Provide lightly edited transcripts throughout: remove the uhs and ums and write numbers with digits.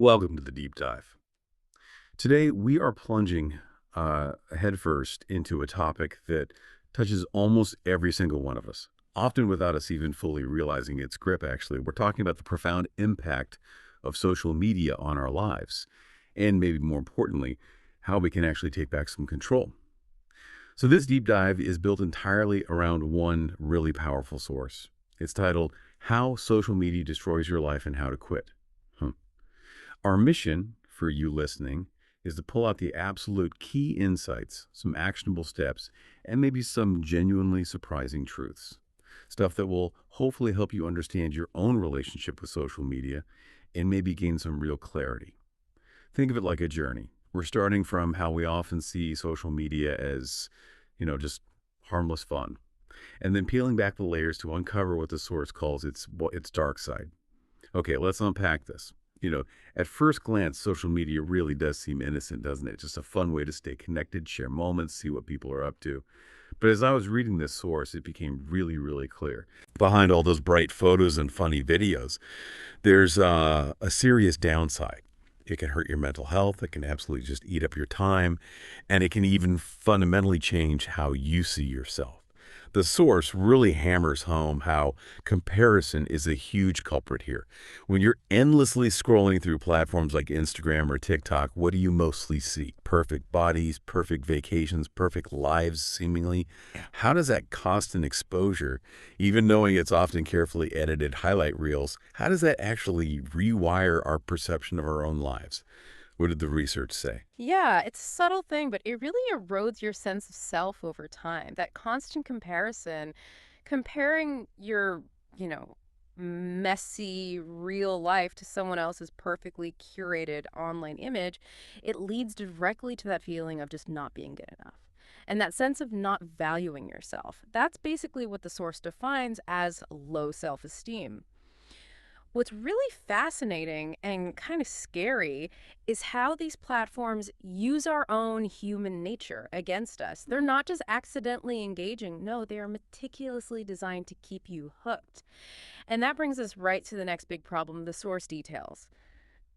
Welcome to the deep dive. Today, we are plunging headfirst into a topic that touches almost every single one of us, often without us even fully realizing its grip, actually. We're talking about the profound impact of social media on our lives, and maybe more importantly, how we can actually take back some control. So this deep dive is built entirely around one really powerful source. It's titled, How Social Media Destroys Your Life and How to Quit. Our mission for you listening is to pull out the absolute key insights, some actionable steps, and maybe some genuinely surprising truths. Stuff that will hopefully help you understand your own relationship with social media and maybe gain some real clarity. Think of it like a journey. We're starting from how we often see social media as, just harmless fun, and then peeling back the layers to uncover what the source calls its dark side. Okay, let's unpack this. At first glance, social media really does seem innocent, doesn't it? Just a fun way to stay connected, share moments, see what people are up to. But as I was reading this source, it became really, really clear. Behind all those bright photos and funny videos, there's a serious downside. It can hurt your mental health. It can absolutely just eat up your time. And it can even fundamentally change how you see yourself. The source really hammers home how comparison is a huge culprit here. When you're endlessly scrolling through platforms like Instagram or TikTok, what do you mostly see? Perfect bodies, perfect vacations, perfect lives, seemingly. How does that constant exposure, even knowing it's often carefully edited highlight reels, how does that actually rewire our perception of our own lives? What did the research say? Yeah, it's a subtle thing, but it really erodes your sense of self over time. That constant comparison, comparing your, you know, messy real life to someone else's perfectly curated online image, it leads directly to that feeling of just not being good enough. And that sense of not valuing yourself. That's basically what the source defines as low self-esteem. What's really fascinating and kind of scary is how these platforms use our own human nature against us. They're not just accidentally engaging, no, they are meticulously designed to keep you hooked. And that brings us right to the next big problem, the source details.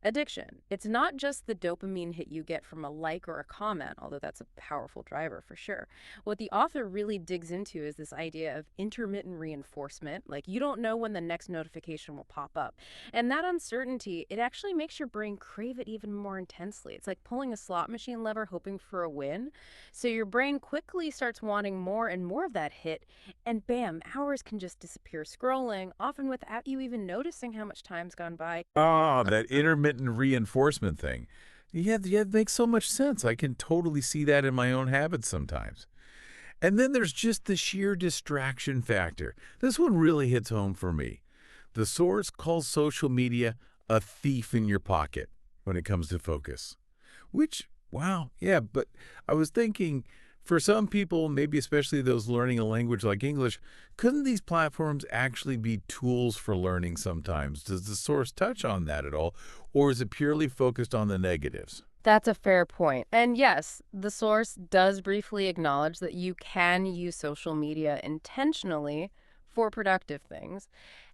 Addiction. It's not just the dopamine hit you get from a like or a comment, although that's a powerful driver for sure. What the author really digs into is this idea of intermittent reinforcement, like you don't know when the next notification will pop up. And that uncertainty, it actually makes your brain crave it even more intensely. It's like pulling a slot machine lever hoping for a win. So your brain quickly starts wanting more and more of that hit, and bam, hours can just disappear scrolling, often without you even noticing how much time's gone by. Ah, that intermittent reinforcement thing. Yeah, it makes so much sense. I can totally see that in my own habits sometimes. And then there's just the sheer distraction factor. This one really hits home for me. The source calls social media a thief in your pocket when it comes to focus. Which, wow, yeah, but I was thinking for some people, maybe especially those learning a language like English, couldn't these platforms actually be tools for learning sometimes? Does the source touch on that at all, or is it purely focused on the negatives? That's a fair point. And yes, the source does briefly acknowledge that you can use social media intentionally for productive things.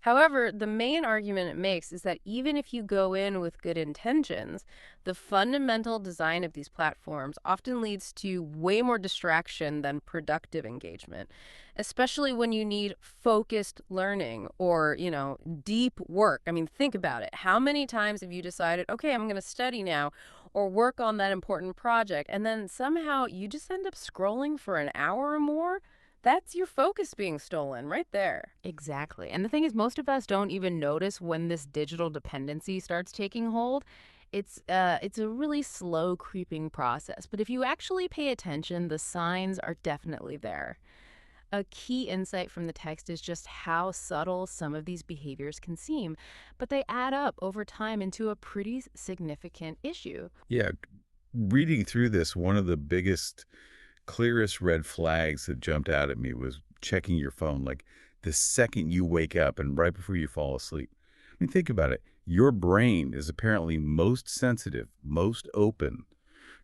However, the main argument it makes is that even if you go in with good intentions, the fundamental design of these platforms often leads to way more distraction than productive engagement, especially when you need focused learning or, deep work. I mean, think about it. How many times have you decided, okay, I'm going to study now or work on that important project, and then somehow you just end up scrolling for an hour or more? That's your focus being stolen right there. Exactly. And the thing is, most of us don't even notice when this digital dependency starts taking hold. It's a really slow creeping process. But if you actually pay attention, the signs are definitely there. A key insight from the text is just how subtle some of these behaviors can seem, but they add up over time into a pretty significant issue. Yeah, reading through this, one of the biggest, clearest red flags that jumped out at me was checking your phone like the second you wake up and right before you fall asleep. I mean, think about it. Your brain is apparently most sensitive, most open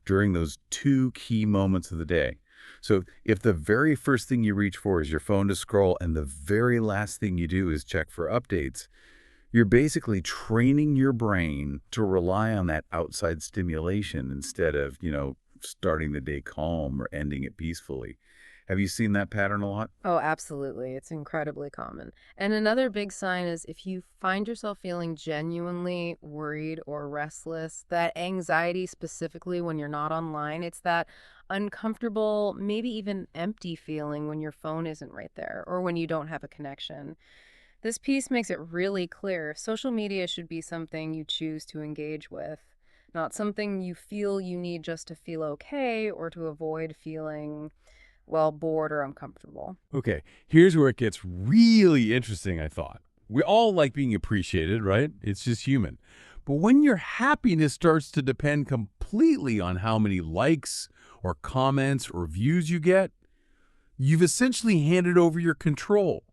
during those two key moments of the day. So if the very first thing you reach for is your phone to scroll and the very last thing you do is check for updates, You're basically training your brain to rely on that outside stimulation instead of, starting the day calm or ending it peacefully. Have you seen that pattern a lot? Oh, absolutely. It's incredibly common. And another big sign is if you find yourself feeling genuinely worried or restless, that anxiety specifically when you're not online, it's that uncomfortable, maybe even empty feeling when your phone isn't right there or when you don't have a connection. This piece makes it really clear social media should be something you choose to engage with, not something you feel you need just to feel okay or to avoid feeling, well, bored or uncomfortable. Okay, here's where it gets really interesting, I thought. We all like being appreciated, right? It's just human. But when your happiness starts to depend completely on how many likes or comments or views you get, you've essentially handed over your control.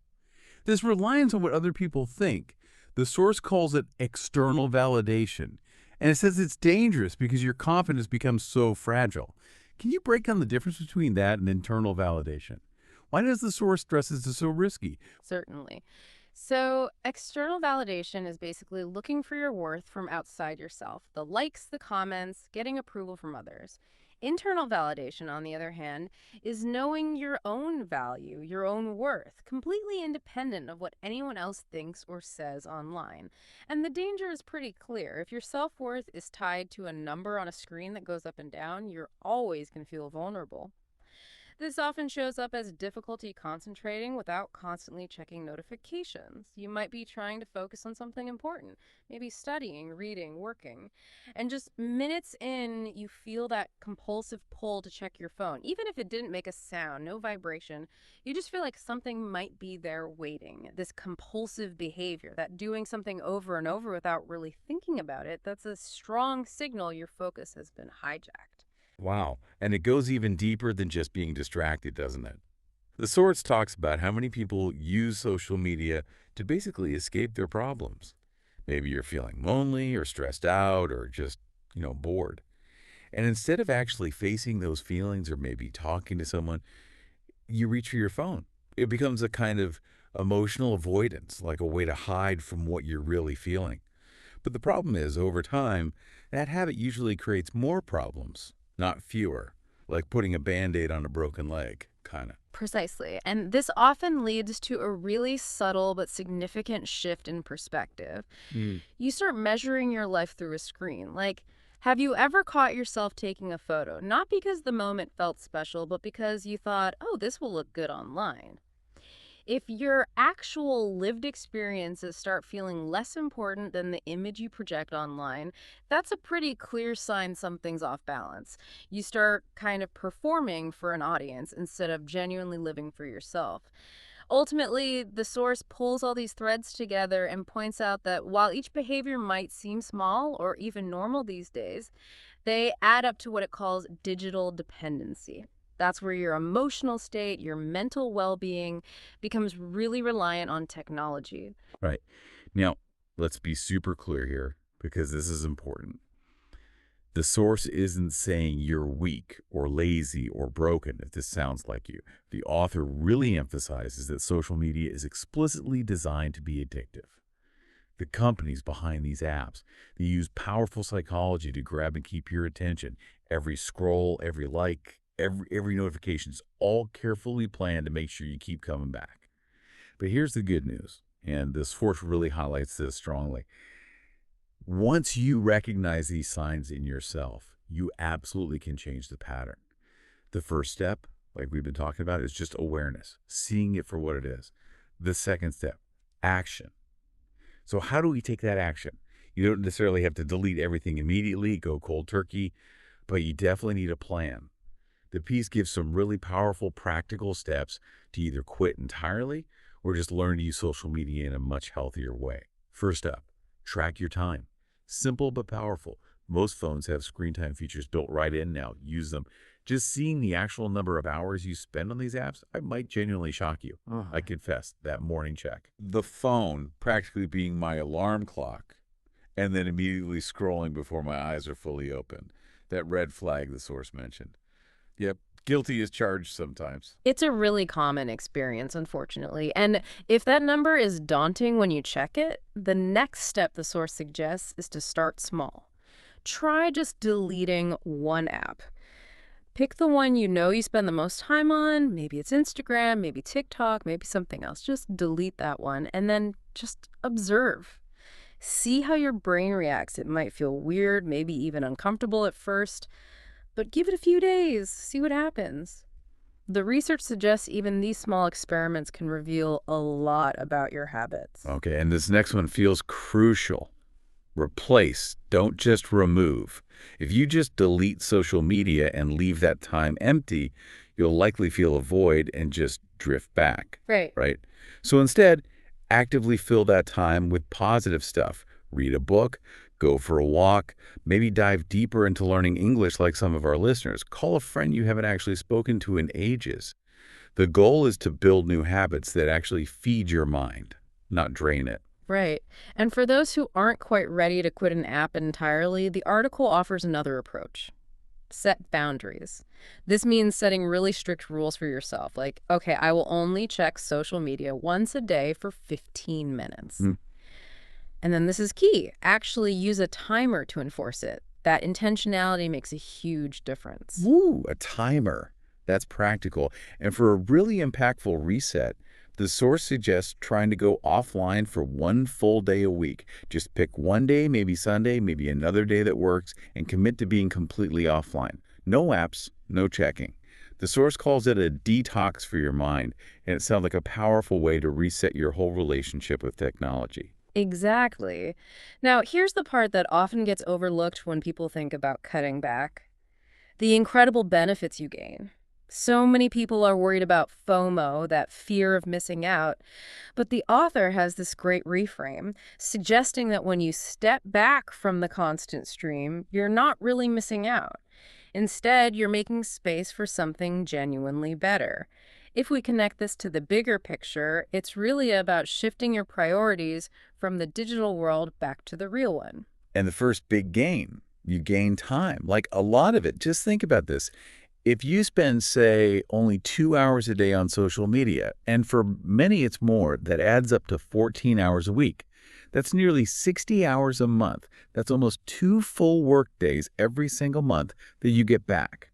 This reliance on what other people think, the source calls it external validation. And it says it's dangerous because your confidence becomes so fragile. Can you break down the difference between that and internal validation? Why does the source stress this is so risky? Certainly. So, external validation is basically looking for your worth from outside yourself, the likes, the comments, getting approval from others. Internal validation, on the other hand, is knowing your own value, your own worth, completely independent of what anyone else thinks or says online. And the danger is pretty clear. If your self worth is tied to a number on a screen that goes up and down, you're always going to feel vulnerable. This often shows up as difficulty concentrating without constantly checking notifications. You might be trying to focus on something important, maybe studying, reading, working, and just minutes in, you feel that compulsive pull to check your phone. Even if it didn't make a sound, no vibration, you just feel like something might be there waiting. This compulsive behavior, that doing something over and over without really thinking about it, that's a strong signal your focus has been hijacked. Wow. And it goes even deeper than just being distracted, doesn't it? The source talks about how many people use social media to basically escape their problems. Maybe you're feeling lonely or stressed out or just, bored. And instead of actually facing those feelings or maybe talking to someone, you reach for your phone. It becomes a kind of emotional avoidance, like a way to hide from what you're really feeling. But the problem is, over time, that habit usually creates more problems, not fewer, like putting a Band-Aid on a broken leg, kind of. Precisely. And this often leads to a really subtle but significant shift in perspective. You start measuring your life through a screen. Like, have you ever caught yourself taking a photo? Not because the moment felt special, but because you thought, oh, this will look good online. If your actual lived experiences start feeling less important than the image you project online, that's a pretty clear sign something's off balance. You start kind of performing for an audience instead of genuinely living for yourself. Ultimately, the source pulls all these threads together and points out that while each behavior might seem small or even normal these days, they add up to what it calls digital dependency. That's where your emotional state, your mental well-being becomes really reliant on technology. Right. Now, let's be super clear here because this is important. The source isn't saying you're weak or lazy or broken, if this sounds like you. The author really emphasizes that social media is explicitly designed to be addictive. The companies behind these apps, they use powerful psychology to grab and keep your attention. Every scroll, every like, every notification is all carefully planned to make sure you keep coming back. But here's the good news, and this source really highlights this strongly. Once you recognize these signs in yourself, you absolutely can change the pattern. The first step, like we've been talking about, is just awareness, seeing it for what it is. The second step, action. So how do we take that action? You don't necessarily have to delete everything immediately, go cold turkey, but you definitely need a plan. The piece gives some really powerful practical steps to either quit entirely or just learn to use social media in a much healthier way. First up, track your time. Simple but powerful. Most phones have screen time features built right in now. Use them. Just seeing the actual number of hours you spend on these apps, I might genuinely shock you. I confess, that morning check. The phone practically being my alarm clock and then immediately scrolling before my eyes are fully open. That red flag the source mentioned. Yep, Guilty as charged sometimes. It's a really common experience, unfortunately. And if that number is daunting when you check it, the next step the source suggests is to start small. Try just deleting one app. Pick the one you know you spend the most time on. Maybe it's Instagram, maybe TikTok, maybe something else. Just delete that one and then just observe. See how your brain reacts. It might feel weird, maybe even uncomfortable at first, but give it a few days, see what happens. The research suggests even these small experiments can reveal a lot about your habits. Okay, and this next one feels crucial. Replace, don't just remove. If you just delete social media and leave that time empty, you'll likely feel a void and just drift back, Right. right? So instead, actively fill that time with positive stuff. Read a book, go for a walk, maybe dive deeper into learning English like some of our listeners. Call a friend you haven't actually spoken to in ages. The goal is to build new habits that actually feed your mind, not drain it. Right. And for those who aren't quite ready to quit an app entirely, the article offers another approach. Set boundaries. This means setting really strict rules for yourself. Like, okay, I will only check social media once a day for 15 minutes. Mm. And then this is key. Actually use a timer to enforce it. That intentionality makes a huge difference. Woo, a timer. That's practical. And for a really impactful reset, the source suggests trying to go offline for one full day a week. Just pick one day, maybe Sunday, maybe another day that works, and commit to being completely offline. No apps, no checking. The source calls it a detox for your mind, and it sounds like a powerful way to reset your whole relationship with technology. Exactly. Now, here's the part that often gets overlooked when people think about cutting back. The incredible benefits you gain. So many people are worried about FOMO, that fear of missing out. But the author has this great reframe, suggesting that when you step back from the constant stream, you're not really missing out. Instead, you're making space for something genuinely better. If we connect this to the bigger picture, it's really about shifting your priorities from the digital world back to the real one. And the first big gain, you gain time, like a lot of it. Just think about this. If you spend, say, only 2 hours a day on social media, and for many it's more, that adds up to 14 hours a week. That's nearly 60 hours a month. That's almost 2 full work days every single month that you get back.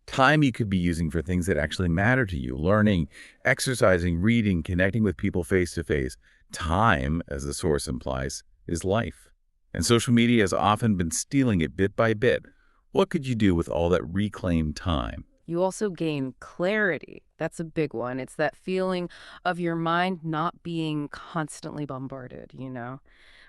Time you could be using for things that actually matter to you, learning, exercising, reading, connecting with people face to face. Time, as the source implies, is life. And social media has often been stealing it bit by bit. What could you do with all that reclaimed time? You also gain clarity. That's a big one. It's that feeling of your mind not being constantly bombarded,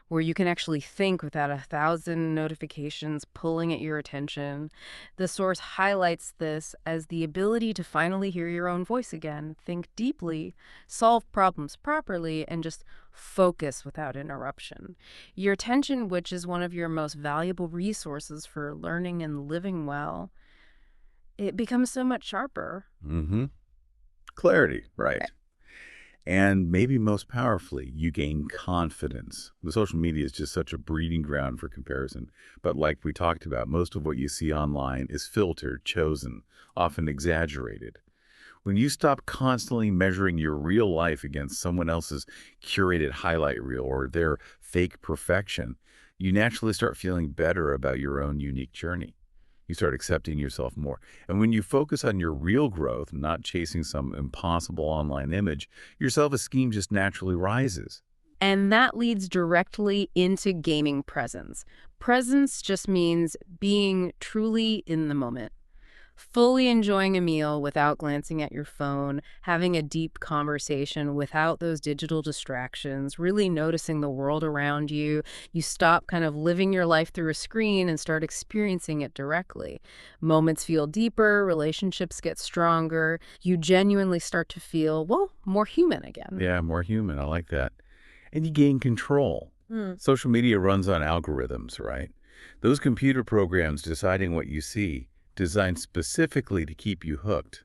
where you can actually think without 1,000 notifications pulling at your attention. The source highlights this as the ability to finally hear your own voice again, think deeply, solve problems properly, and just focus without interruption. Your attention, which is one of your most valuable resources for learning and living well, it becomes so much sharper. Mm-hmm. Clarity, right. And maybe most powerfully, you gain confidence. The social media is just such a breeding ground for comparison. But like we talked about, most of what you see online is filtered, chosen, often exaggerated. When you stop constantly measuring your real life against someone else's curated highlight reel or their fake perfection, you naturally start feeling better about your own unique journey. You start accepting yourself more. And when you focus on your real growth, not chasing some impossible online image, your self-esteem just naturally rises. And that leads directly into gaming presence. Presence just means being truly in the moment. Fully enjoying a meal without glancing at your phone, having a deep conversation without those digital distractions, really noticing the world around you. You stop kind of living your life through a screen and start experiencing it directly. Moments feel deeper, relationships get stronger. You genuinely start to feel, well, more human again. Yeah, more human. I like that. And you gain control. Social media runs on algorithms, right? Those computer programs deciding what you see, designed specifically to keep you hooked.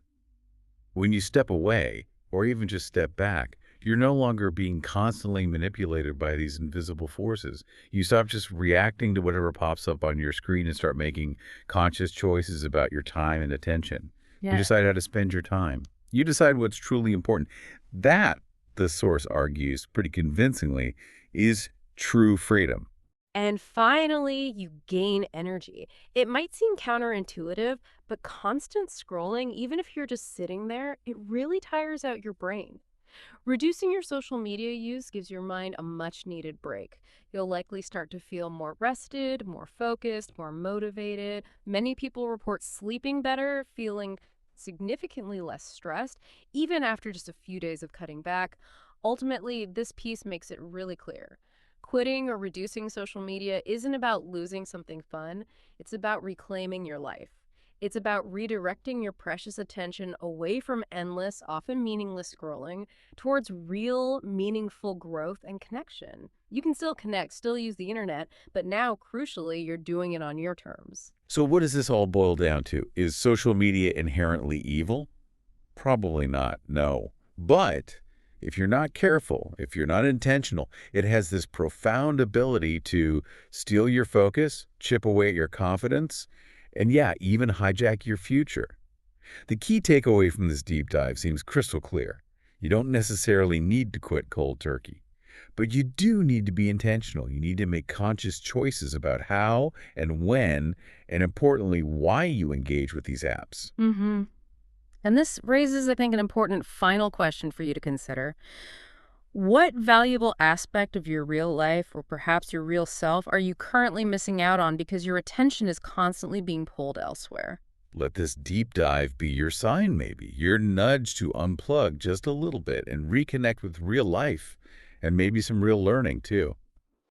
When you step away, or even just step back, you're no longer being constantly manipulated by these invisible forces. You stop just reacting to whatever pops up on your screen and start making conscious choices about your time and attention. You Yeah. decide how to spend your time. You decide what's truly important. That, the source argues pretty convincingly, is true freedom. And finally, you gain energy. It might seem counterintuitive, but constant scrolling, even if you're just sitting there, it really tires out your brain. Reducing your social media use gives your mind a much needed break. You'll likely start to feel more rested, more focused, more motivated. Many people report sleeping better, feeling significantly less stressed, even after just a few days of cutting back. Ultimately, this piece makes it really clear. Quitting or reducing social media isn't about losing something fun, it's about reclaiming your life. It's about redirecting your precious attention away from endless, often meaningless scrolling towards real, meaningful growth and connection. You can still connect, still use the internet, but now, crucially, you're doing it on your terms. So what does this all boil down to? Is social media inherently evil? Probably not, no. But if you're not careful, if you're not intentional, it has this profound ability to steal your focus, chip away at your confidence, and yeah, even hijack your future. The key takeaway from this deep dive seems crystal clear. You don't necessarily need to quit cold turkey, but you do need to be intentional. You need to make conscious choices about how and when, and importantly, why you engage with these apps. Mm-hmm. And this raises, I think, an important final question for you to consider. What valuable aspect of your real life, or perhaps your real self, are you currently missing out on because your attention is constantly being pulled elsewhere? Let this deep dive be your sign, maybe, your nudge to unplug just a little bit and reconnect with real life and maybe some real learning, too.